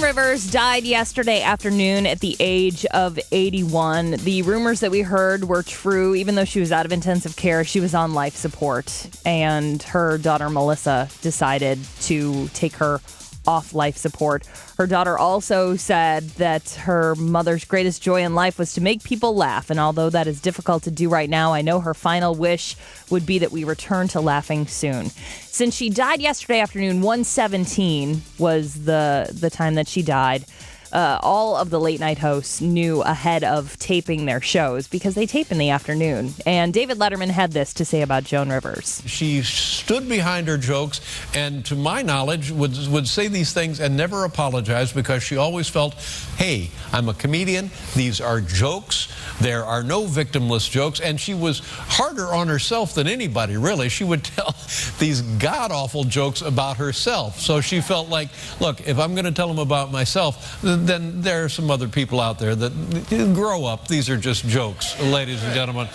Rivers died yesterday afternoon at the age of 81. The rumors that we heard were true. Even though she was out of intensive care, she was on life support. And her daughter, Melissa, decided to take her off life support. Her daughter also said that her mother's greatest joy in life was to make people laugh. And although that is difficult to do right now, I know her final wish would be that we return to laughing soon. Since she died yesterday afternoon, 1:17 was the time that she died. All of the late night hosts knew ahead of taping their shows because they tape in the afternoon. And David Letterman had this to say about Joan Rivers. She stood behind her jokes and, to my knowledge, would say these things and never apologize because she always felt, hey, I'm a comedian. These are jokes. There are no victimless jokes. And she was harder on herself than anybody, really. She would tell these god-awful jokes about herself. So she felt like, look, if I'm going to tell them about myself, then there are some other people out there that grow up. These are just jokes, ladies and gentlemen.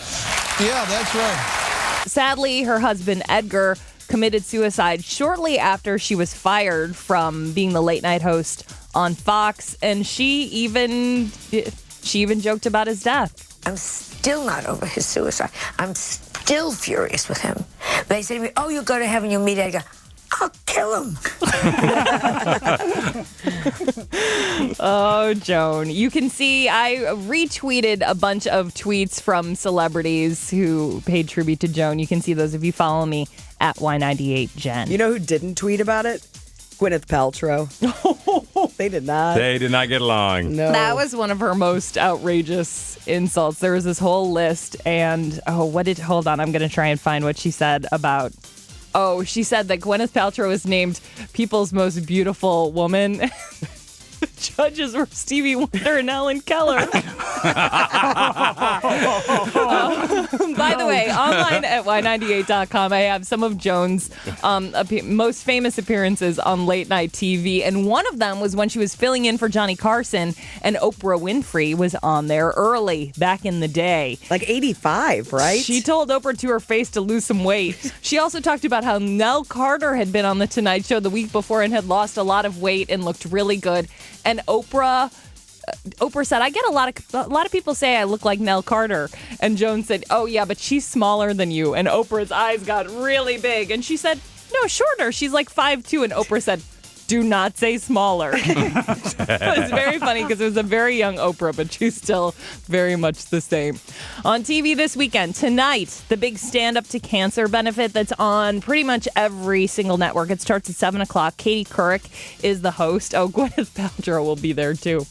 Yeah, that's right. Sadly, her husband, Edgar, committed suicide shortly after she was fired from being the late night host on Fox. And she even joked about his death. I'm still not over his suicide. I'm still furious with him. They say to me, oh, you'll go to heaven, you'll meet Edgar. I'll kill him. Oh, Joan. You can see I retweeted a bunch of tweets from celebrities who paid tribute to Joan. You can see those if you follow me at Y98Jen. You know who didn't tweet about it? Gwyneth Paltrow. They did not. They did not get along. No. That was one of her most outrageous insults. There was this whole list and, hold on, I'm going to try and find what she said about... Oh, she said that Gwyneth Paltrow was named People's Most Beautiful Woman. The judges were Stevie Wonder and Helen Keller. By the way, online at y98.com, I have some of Joan's most famous appearances on late night TV. And one of them was when she was filling in for Johnny Carson and Oprah Winfrey was on there early back in the day. Like 85, right? She told Oprah to her face to lose some weight. She also talked about how Nell Carter had been on The Tonight Show the week before and had lost a lot of weight and looked really good. And Oprah said, I get a lot of people say I look like Nell Carter. And Joan said, oh, yeah, but she's smaller than you. And Oprah's eyes got really big. And she said, no, shorter. She's like 5'2". And Oprah said, do not say smaller. It was very funny because it was a very young Oprah, but she's still very much the same. On TV this weekend, tonight, the big Stand Up to Cancer benefit that's on pretty much every single network. It starts at 7 o'clock. Katie Couric is the host. Oh, Gwyneth Paltrow will be there, too.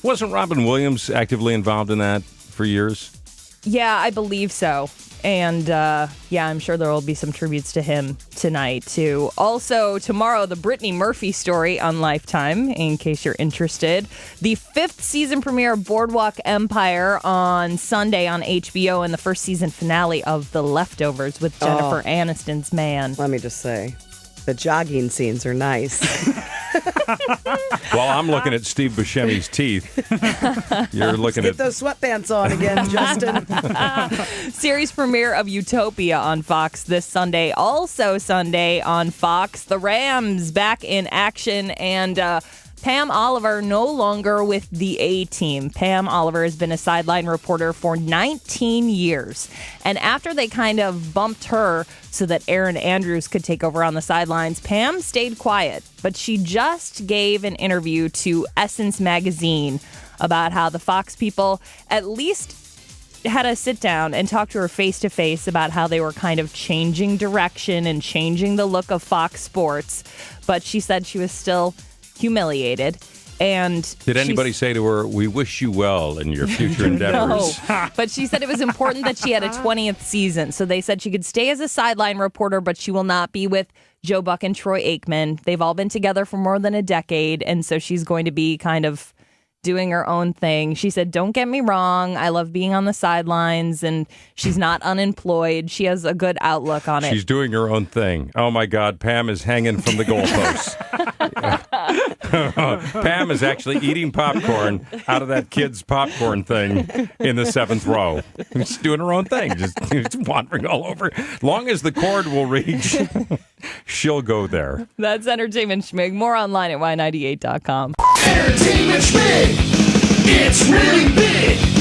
Wasn't Robin Williams actively involved in that for years? Yeah, I believe so. And, I'm sure there will be some tributes to him tonight, too. Also, tomorrow, the Brittany Murphy story on Lifetime, in case you're interested. The 5th season premiere of Boardwalk Empire on Sunday on HBO, and the first season finale of The Leftovers with Jennifer Aniston's man. Let me just say, the jogging scenes are nice. While I'm looking at Steve Buscemi's teeth, you're looking Get those sweatpants on again, Justin. Series premiere of Utopia on Fox this Sunday. Also Sunday on Fox, the Rams back in action, and Pam Oliver no longer with the A-Team. Pam Oliver has been a sideline reporter for 19 years. And after they kind of bumped her so that Erin Andrews could take over on the sidelines, Pam stayed quiet. But she just gave an interview to Essence magazine about how the Fox people at least had a sit down and talk to her face to face about how they were kind of changing direction and changing the look of Fox Sports. But she said she was still humiliated. And did anybody say to her, we wish you well in your future endeavors? No, but she said it was important that she had a 20th season. So they said she could stay as a sideline reporter, but she will not be with Joe Buck and Troy Aikman. They've all been together for more than a decade. And so she's going to be kind of doing her own thing. She said, don't get me wrong, I love being on the sidelines, and she's not unemployed. She has a good outlook on it. She's doing her own thing. Oh, my God, Pam is hanging from the goalposts. Pam is actually eating popcorn out of that kid's popcorn thing in the 7th row. She's doing her own thing, just wandering all over. Long as the cord will reach, she'll go there. That's Entertainment Schmig. More online at y98.com. Entertainment Schmig. It's really big.